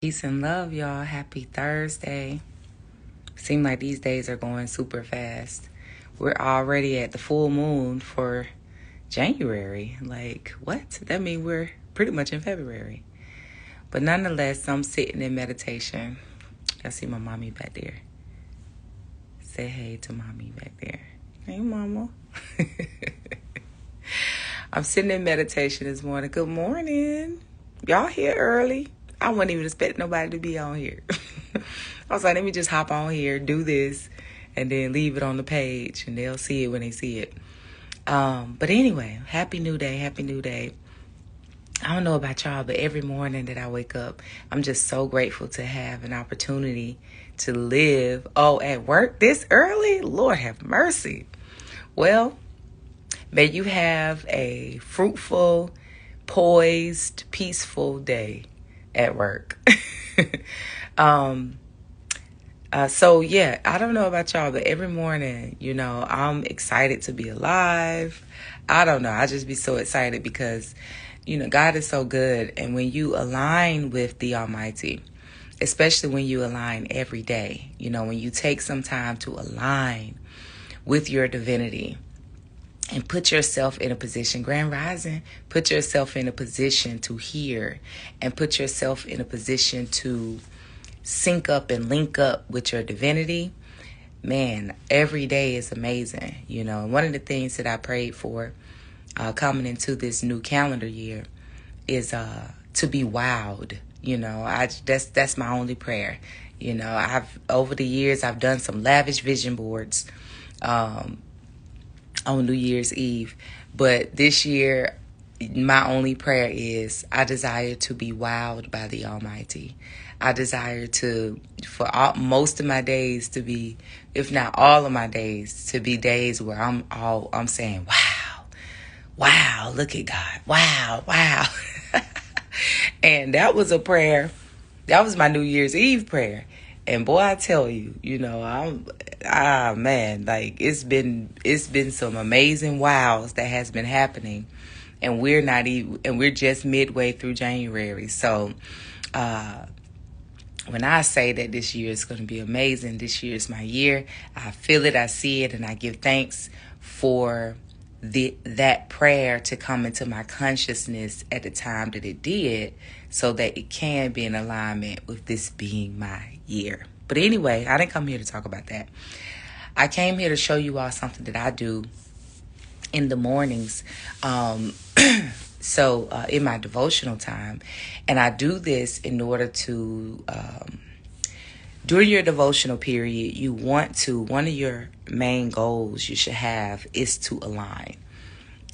Peace and love, y'all. Happy Thursday. Seem like these days are going super fast. We're already at the full moon for January. Like, what? That means we're pretty much in February. But nonetheless, I'm sitting in meditation. I see my mommy back there. Say hey to mommy back there. Hey, mama. I'm sitting in meditation this morning. Good morning. Y'all here early. I wasn't even expecting nobody to be on here. I was like, let me just hop on here, do this, and then leave it on the page, and they'll see it when they see it. But anyway, happy new day, happy new day. I don't know about y'all, but every morning that I wake up, I'm just so grateful to have an opportunity to live. Oh, at work this early? Lord have mercy. Well, may you have a fruitful, poised, peaceful day at work. So yeah, I don't know about y'all, but every morning, I'm excited to be alive. I don't know. I just be so excited because, God is so good. And when you align with the Almighty, especially when you align every day, when you take some time to align with your divinity and put yourself in a position, Grand Rising, put yourself in a position to hear and put yourself in a position to sync up and link up with your divinity. Man, every day is amazing. One of the things that I prayed for coming into this new calendar year is to be wowed. That's my only prayer. I've over the years I've done some lavish vision boards on New Year's Eve, but this year my only prayer is I desire to be wowed by the Almighty. I desire for most of my days to be, if not all of my days, to be days where I'm saying, wow, look at God. Wow. And that was a prayer. That was my New Year's Eve prayer. And boy, I tell you, like it's been some amazing wows that has been happening. And we're just midway through January. So, when I say that this year is going to be amazing, this year is my year. I feel it, I see it, and I give thanks for that prayer to come into my consciousness at the time that it did, so that it can be in alignment with this being my year. But anyway, I didn't come here to talk about that. I came here to show you all something that I do in the mornings. So in my devotional time, and I do this in order to, during your devotional period, one of your main goals you should have is to align,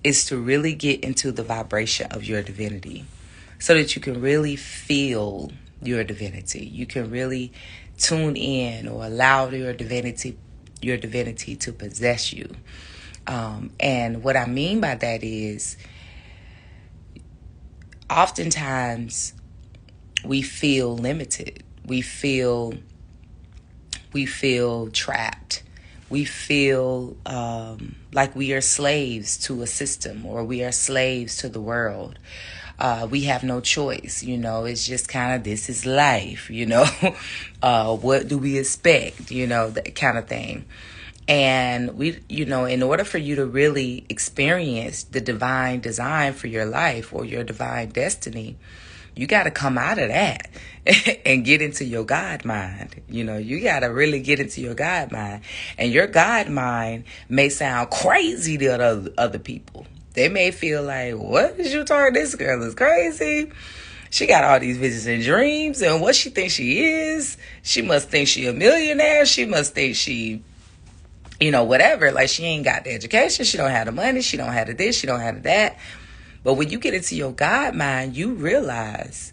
is to really get into the vibration of your divinity so that you can really feel your divinity. You can really tune in or allow your divinity to possess you. And what I mean by that is, oftentimes we feel limited. We feel trapped. We feel like we are slaves to a system, or we are slaves to the world. We have no choice. It's just kind of, this is life, what do we expect, that kind of thing. And in order for you to really experience the divine design for your life or your divine destiny, you got to come out of that and get into your God mind. You got to really get into your God mind. And your God mind may sound crazy to other people. They may feel like, what is you talking? This girl is crazy. She got all these visions and dreams. And what she thinks she is? She must think she a millionaire. She must think she, whatever. Like, she ain't got the education. She don't have the money. She don't have the this. She don't have the that. But when you get into your God mind, you realize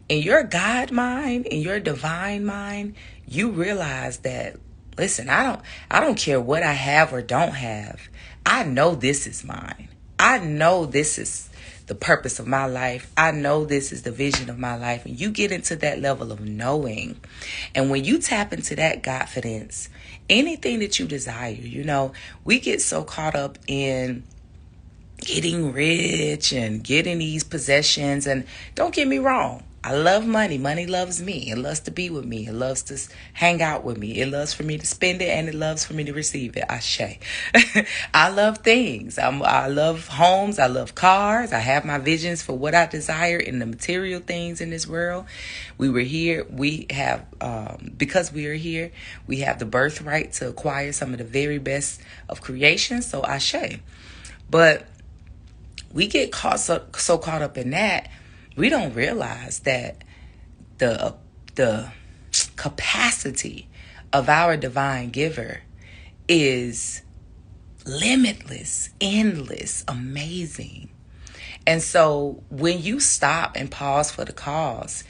in your God mind, in your divine mind, you realize that, listen, I don't care what I have or don't have. I know this is mine. I know this is the purpose of my life. I know this is the vision of my life. And you get into that level of knowing. And when you tap into that confidence, anything that you desire, we get so caught up in getting rich and getting these possessions. And don't get me wrong, I love money. Money loves me. It loves to be with me. It loves to hang out with me. It loves for me to spend it, and it loves for me to receive it. Ashe. I love things. I love homes. I love cars. I have my visions for what I desire in the material things in this world. We were here. We have, because we are here, we have the birthright to acquire some of the very best of creation. So ashe. But we get so caught up in that, we don't realize that the capacity of our divine giver is limitless, endless, amazing. And so when you stop and pause for the cause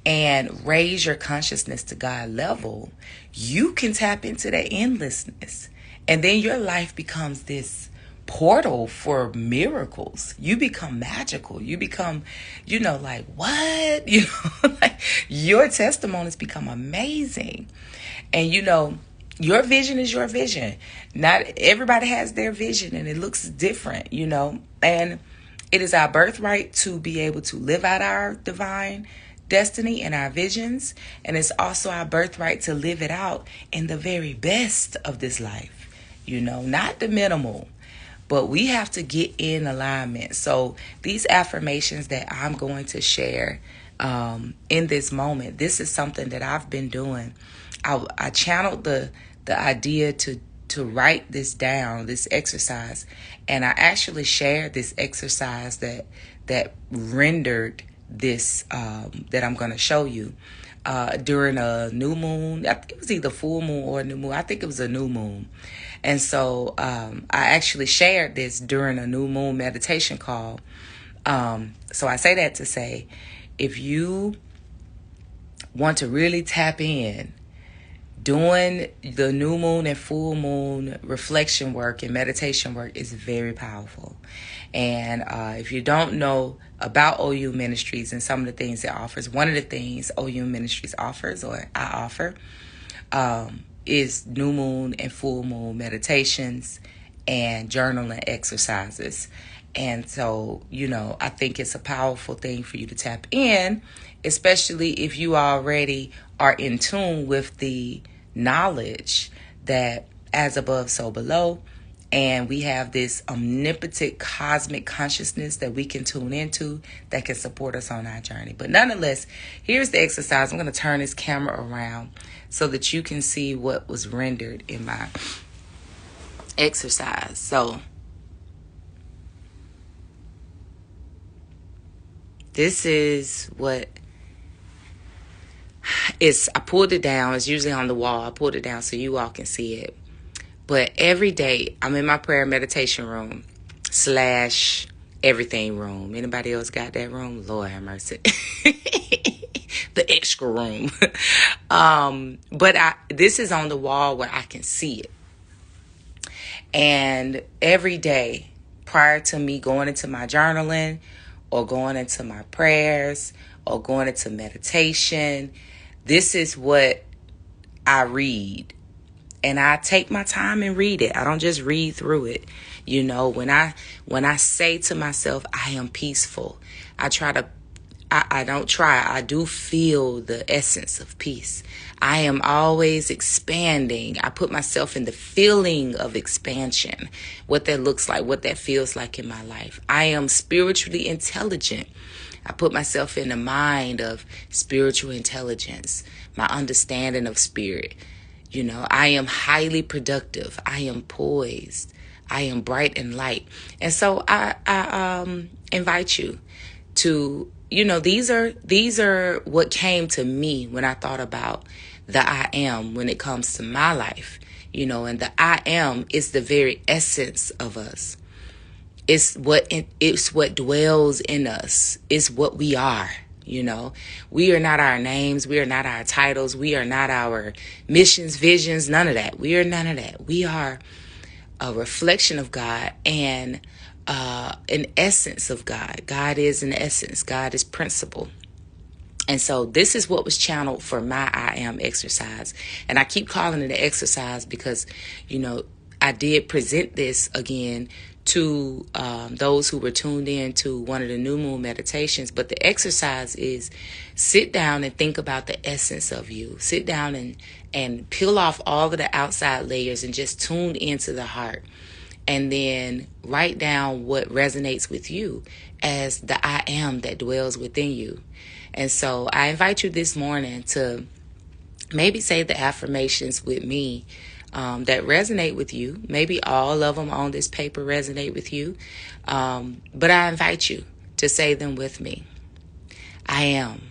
and raise your consciousness to God level, you can tap into that endlessness. And then your life becomes this portal for miracles. You become magical. You become, like, what? Like your testimonies become amazing. And your vision is your vision. Not everybody has their vision and it looks different, and it is our birthright to be able to live out our divine destiny and our visions. And it's also our birthright to live it out in the very best of this life, not the minimal. But we have to get in alignment. So these affirmations that I'm going to share in this moment, this is something that I've been doing. I channeled the idea to write this down, this exercise. And I actually shared this exercise that rendered this that I'm going to show you during a new moon. I think it was either full moon or new moon. I think it was a new moon. And so I actually shared this during a new moon meditation call. So I say that to say, if you want to really tap in, doing the new moon and full moon reflection work and meditation work is very powerful. And if you don't know about OU Ministries and some of the things it offers, one of the things OU Ministries offers, or I offer, is new moon and full moon meditations and journaling exercises. And so, I think it's a powerful thing for you to tap in, especially if you already are in tune with the knowledge that as above, so below. And we have this omnipotent cosmic consciousness that we can tune into that can support us on our journey. But nonetheless, here's the exercise. I'm going to turn this camera around so that you can see what was rendered in my exercise. So this is what is. I pulled it down. It's usually on the wall. I pulled it down so you all can see it. But every day I'm in my prayer meditation room / everything room. Anybody else got that room? Lord have mercy. The extra room. But this is on the wall where I can see it. And every day prior to me going into my journaling or going into my prayers or going into meditation, this is what I read. And I take my time and read it. I don't just read through it. When I say to myself, I am peaceful, I do feel the essence of peace. I am always expanding. I put myself in the feeling of expansion, what that looks like, what that feels like in my life. I am spiritually intelligent. I put myself in the mind of spiritual intelligence, my understanding of spirit. I am highly productive. I am poised. I am bright and light. And so I invite you to, these are what came to me when I thought about the I am when it comes to my life, and the I am is the very essence of us. It's what dwells in us. It's what we are. We are not our names. We are not our titles. We are not our missions, visions, none of that. We are none of that. We are a reflection of God and an essence of God. God is an essence. God is principle. And so this is what was channeled for my I am exercise. And I keep calling it an exercise because, I did present this again to those who were tuned in to one of the new moon meditations. But the exercise is sit down and think about the essence of you. Sit down and peel off all of the outside layers and just tune into the heart. And then write down what resonates with you as the I am that dwells within you. And so I invite you this morning to maybe say the affirmations with me that resonate with you. Maybe all of them on this paper resonate with you. But I invite you to say them with me. I am.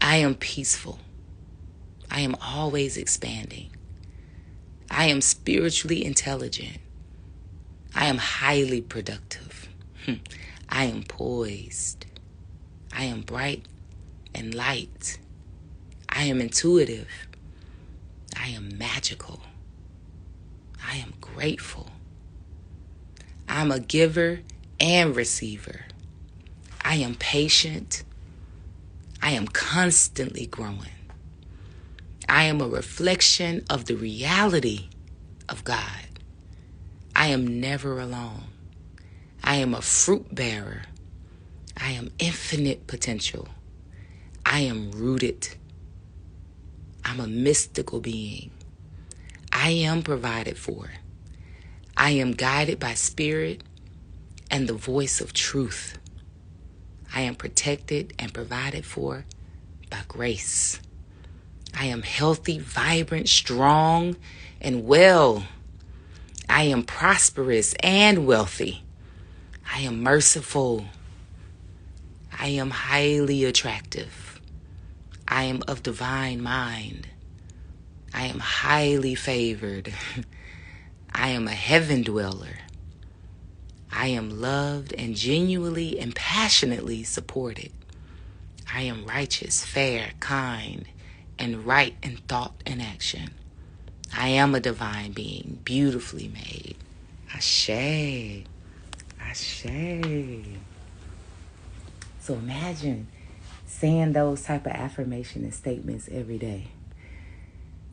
I am peaceful. I am always expanding. I am spiritually intelligent. I am highly productive. I am poised. I am bright and light. I am intuitive. I am magical. I am grateful. I'm a giver and receiver. I am patient. I am constantly growing. I am a reflection of the reality of God. I am never alone. I am a fruit bearer. I am infinite potential. I am rooted. I'm a mystical being. I am provided for. I am guided by spirit and the voice of truth. I am protected and provided for by grace. I am healthy, vibrant, strong, and well. I am prosperous and wealthy. I am merciful. I am highly attractive. I am of divine mind. I am highly favored. I am a heaven dweller. I am loved and genuinely and passionately supported. I am righteous, fair, kind, and right in thought and action. I am a divine being, beautifully made. Ashe. Ashe. So imagine saying those type of affirmation and statements every day.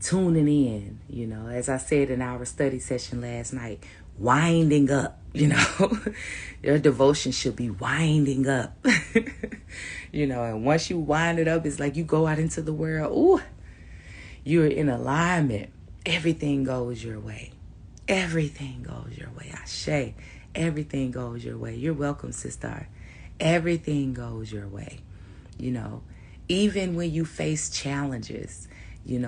Tuning in, as I said in our study session last night, winding up, Your devotion should be winding up. And once you wind it up, it's like you go out into the world. Ooh, you're in alignment. Everything goes your way. Everything goes your way. Ashe. Everything goes your way. You're welcome, sister. Everything goes your way. Even when you face challenges,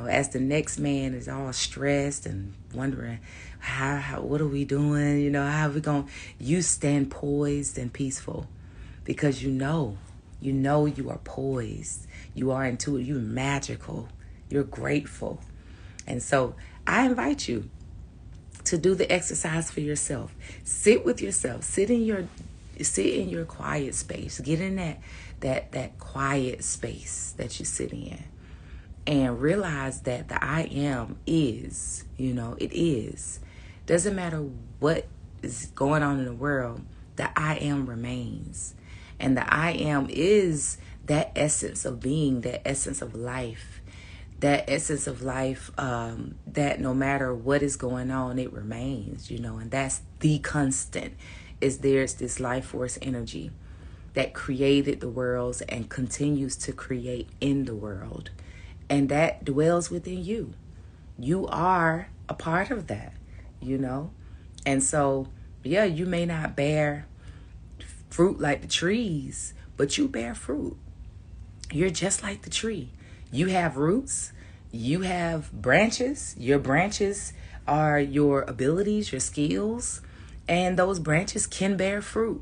as the next man is all stressed and wondering, how what are we doing? How are we going? You stand poised and peaceful because you know you are poised. You are intuitive. You're magical. You're grateful. And so I invite you to do the exercise for yourself. Sit with yourself. Sit in your quiet space. Get in that quiet space that you sit in. And realize that the I am is, it is. Doesn't matter what is going on in the world, the I am remains. And the I am is that essence of being, that essence of life. That essence of life that no matter what is going on, it remains, and that's the constant. There's this life force energy that created the worlds and continues to create in the world. And that dwells within you. You are a part of that, And so, you may not bear fruit like the trees, but you bear fruit. You're just like the tree. You have roots. You have branches. Your branches are your abilities, your skills. And those branches can bear fruit.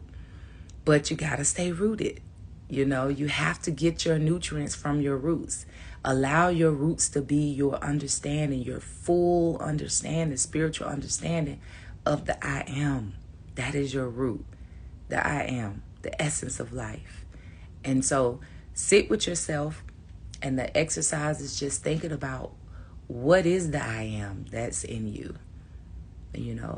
But you got to stay rooted. You have to get your nutrients from your roots. Allow your roots to be your understanding, your full understanding, spiritual understanding of the I am. That is your root. The I am, the essence of life. And so sit with yourself, and the exercise is just thinking about what is the I am that's in you.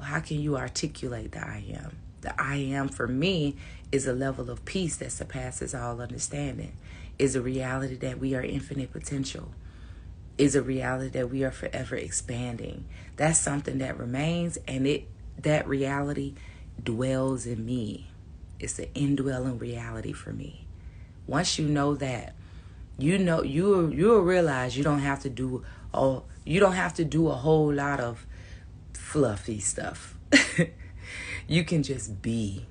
How can you articulate the I am? The I am for me is a level of peace that surpasses all understanding. Is a reality that we are infinite potential. Is a reality that we are forever expanding. That's something that remains, and it that reality dwells in me. It's an indwelling reality for me. Once you know that, you'll realize you don't have to do a whole lot of fluffy stuff. You can just be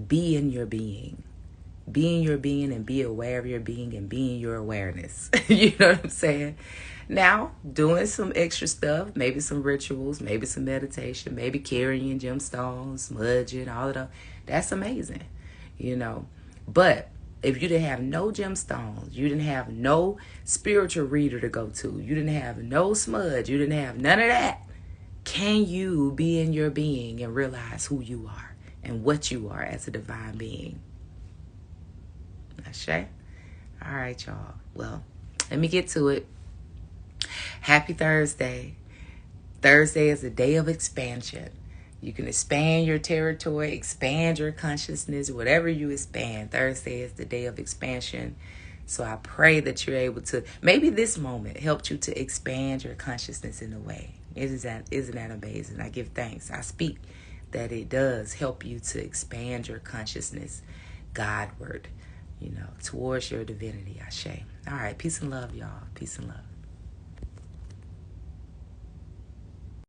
in your being. Be in your being and be aware of your being and be in your awareness. You know what I'm saying? Now, doing some extra stuff, maybe some rituals, maybe some meditation, maybe carrying gemstones, smudging, all of that. That's amazing, But if you didn't have no gemstones, you didn't have no spiritual reader to go to, you didn't have no smudge, you didn't have none of that, can you be in your being and realize who you are and what you are as a divine being? Ashe? All right, y'all. Well, let me get to it. Happy Thursday. Thursday is a day of expansion. You can expand your territory, expand your consciousness, whatever you expand. Thursday is the day of expansion. So I pray that you're able to, maybe this moment helped you to expand your consciousness in a way. Isn't that amazing? I give thanks. I speak that it does help you to expand your consciousness Godward, towards your divinity. Ashe. All right. Peace and love, y'all. Peace and love.